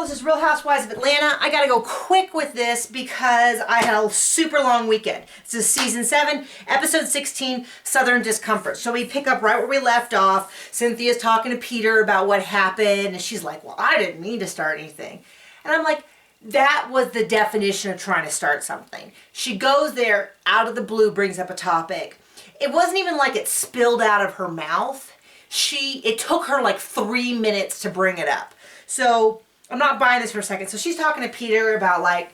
this is Real Housewives of Atlanta. I gotta go quick with this because I had a super long weekend. This is season 7, episode 16, Southern Discomfort. So we pick up right where we left off. Cynthia's talking to Peter about what happened, and she's like, well, I didn't mean to start anything. And I'm like, that was the definition of trying to start something. She goes there, out of the blue, brings up a topic. It wasn't even like it spilled out of her mouth. It took her like 3 minutes to bring it up. So I'm not buying this for a second. So she's talking to Peter about like,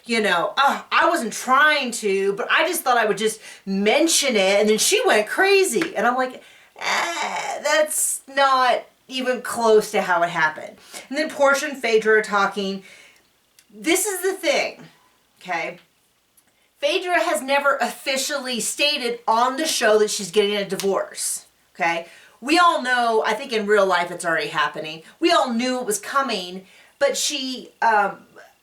I wasn't trying to, but I just thought I would just mention it. And then she went crazy. And I'm like, that's not even close to how it happened. And then Portia and Phaedra are talking. This is the thing, okay? Phaedra has never officially stated on the show that she's getting a divorce, okay? We all know, I think in real life it's already happening. We all knew it was coming, but she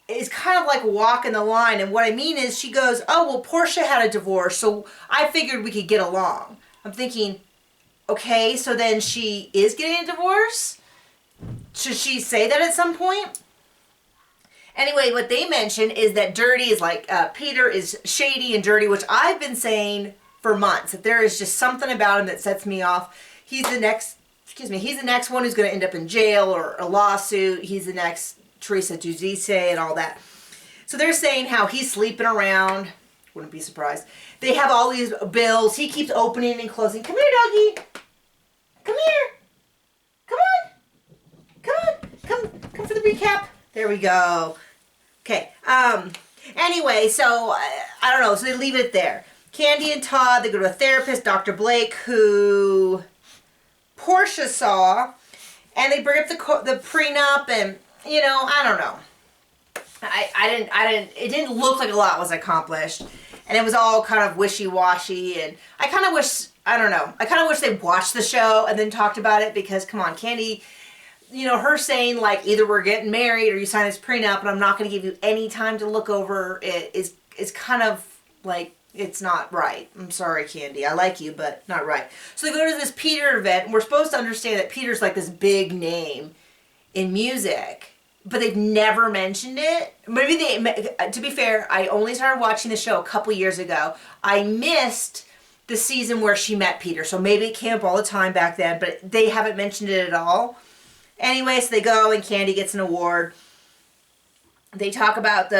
is kind of like walking the line. And what I mean is she goes, oh, well, Portia had a divorce, so I figured we could get along. I'm thinking, okay, so then she is getting a divorce? Should she say that at some point? Anyway, what they mention is that Dirty is like, Peter is shady and dirty, which I've been saying for months, that there is just something about him that sets me off. He's the next one who's going to end up in jail or a lawsuit. He's the next Teresa Giudice and all that. So they're saying how he's sleeping around. Wouldn't be surprised. They have all these bills. He keeps opening and closing. Come here, doggy. Come here. Come on. Come on. Come for the recap. There we go. Okay. Anyway, so I don't know. So they leave it there. Candy and Todd, they go to a therapist, Dr. Blake, who Portia saw, and they bring up the prenup, and I don't know. It didn't look like a lot was accomplished, and it was all kind of wishy-washy, and I kind of wish they watched the show and then talked about it, because come on, Candy, her saying like either we're getting married or you sign this prenup and I'm not going to give you any time to look over it is kind of like, it's not right. I'm sorry, Candy. I like you, but not right. So they go to this Peter event, and we're supposed to understand that Peter's like this big name in music, but they've never mentioned it. Maybe to be fair, I only started watching the show a couple years ago. I missed the season where she met Peter, so maybe it came up all the time back then, but they haven't mentioned it at all. Anyway, so they go and Candy gets an award. They talk about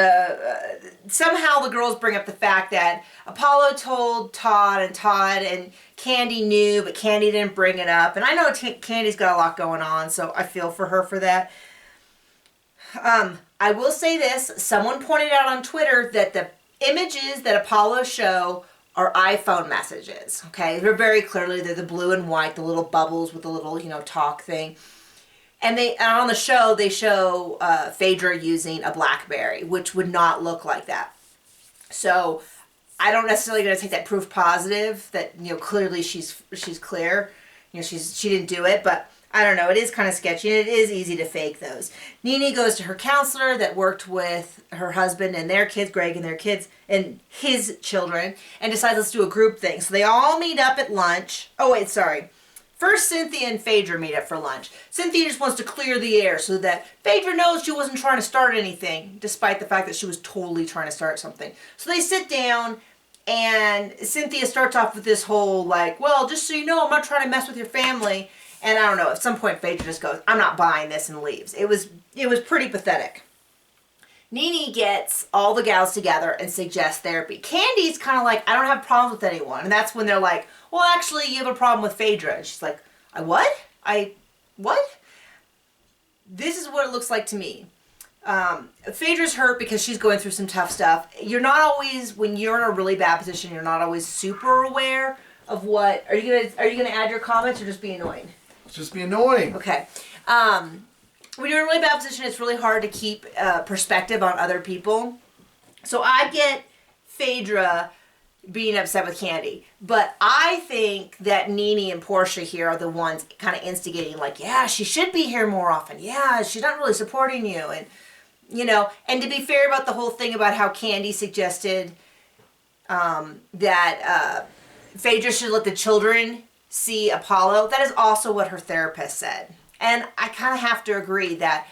somehow the girls bring up the fact that Apollo told Todd and Candy knew, but Candy didn't bring it up. And I know Candy's got a lot going on, so I feel for her for that. I will say this. Someone pointed out on Twitter that the images that Apollo show are iPhone messages, okay? They're very clearly, they're the blue and white, the little bubbles with the little, talk thing. And on the show, they show Phaedra using a BlackBerry, which would not look like that. So I don't necessarily going to take that proof positive that, clearly she's clear. She didn't do it, but I don't know. It is kind of sketchy, and it is easy to fake those. Nene goes to her counselor that worked with her husband and their kids, Greg and their kids, and his children, and decides let's do a group thing. So they all meet up at lunch. Oh, wait, sorry. First, Cynthia and Phaedra meet up for lunch. Cynthia just wants to clear the air so that Phaedra knows she wasn't trying to start anything, despite the fact that she was totally trying to start something. So they sit down, and Cynthia starts off with this whole, like, well, just so you know, I'm not trying to mess with your family. And I don't know, at some point Phaedra just goes, I'm not buying this, and leaves. It was pretty pathetic. Nene gets all the gals together and suggests therapy. Candy's kind of like, I don't have problems with anyone. And that's when they're like, well, actually, you have a problem with Phaedra. And she's like, what? What? This is what it looks like to me. Phaedra's hurt because she's going through some tough stuff. You're not always, when you're in a really bad position, you're not always super aware of what. Are you gonna add your comments or just be annoying? Just be annoying. Okay. When you're in a really bad position, it's really hard to keep perspective on other people. So I get Phaedra being upset with Candy, but I think that Nene and Portia here are the ones kind of instigating, like, yeah, she should be here more often. Yeah, she's not really supporting you. And, and to be fair about the whole thing about how Candy suggested that Phaedra should let the children see Apollo, that is also what her therapist said. And I kind of have to agree that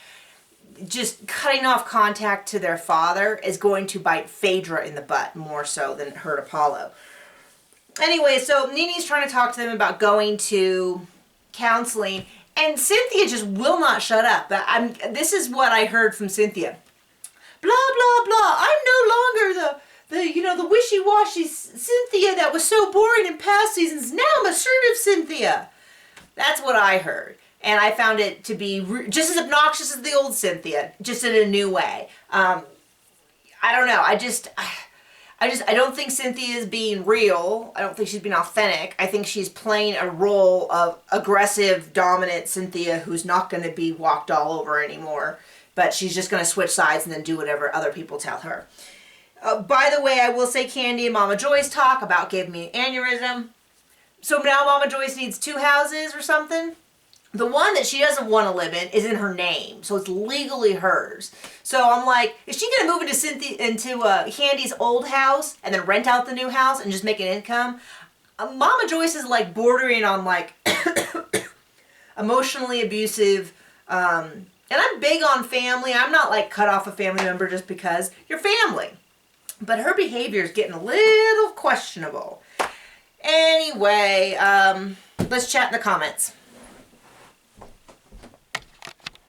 just cutting off contact to their father is going to bite Phaedra in the butt more so than it hurt Apollo. Anyway, so Nini's trying to talk to them about going to counseling, and Cynthia just will not shut up. This is what I heard from Cynthia. Blah, blah, blah. I'm no longer the wishy-washy Cynthia that was so boring in past seasons. Now I'm assertive Cynthia. That's what I heard. And I found it to be just as obnoxious as the old Cynthia, just in a new way. I don't know. I don't think Cynthia is being real. I don't think she's being authentic. I think she's playing a role of aggressive, dominant Cynthia who's not going to be walked all over anymore. But she's just going to switch sides and then do whatever other people tell her. By the way, I will say Candy and Mama Joyce talk about giving me an aneurysm. So now Mama Joyce needs 2 houses or something. The one that she doesn't want to live in is in her name, so it's legally hers. So I'm like, is she going to move into Candy's old house and then rent out the new house and just make an income? Mama Joyce is like bordering on like emotionally abusive. And I'm big on family. I'm not like cut off a family member just because you're family. But her behavior is getting a little questionable. Anyway, let's chat in the comments.